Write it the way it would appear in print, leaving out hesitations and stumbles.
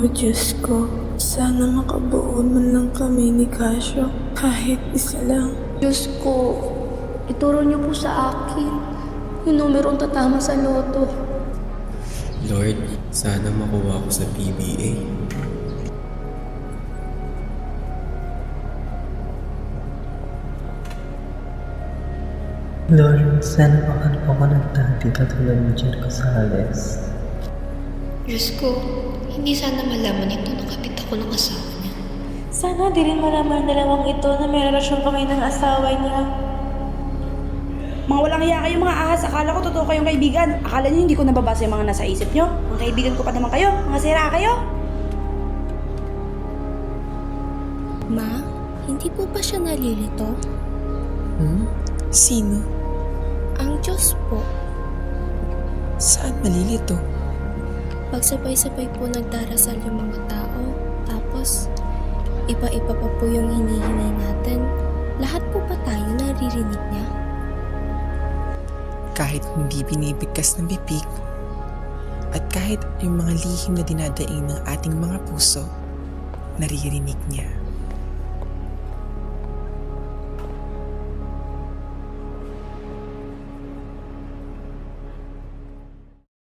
Diyos ko, sana makabuo man lang kami ni Casio. Kahit isa lang. Diyos ko, ituro niyo po sa akin yung numerong tatama sa loto. Lord, sana makuha ko sa PBA. Lord, sana makalpo ko ng dati katulad ni Jer Gonzales. Diyos ko, hindi sana malaman ito na kapit ako ng asawa niya. Sana di rin malaman ng dalawang ito na may relasyon kami ng asawa niya. Mga walang hiya kayo mga ahas, akala ko totoo kayong kaibigan. Akala niyo hindi ko nababasa yung mga nasa isip niyo? Mga kaibigan ko pa naman kayo, mga sira kayo. Ma, hindi po ba siya nalilito? Sino? Ang Diyos po. Saan malilito? Pagsabay-sabay po nagdarasal yung mga tao, tapos iba-iba pa po yung hinihingi natin. Lahat po ba tayo naririnig niya? Kahit hindi binibigkas ng bibig, at kahit yung mga lihim na dinadaing ng ating mga puso, naririnig niya.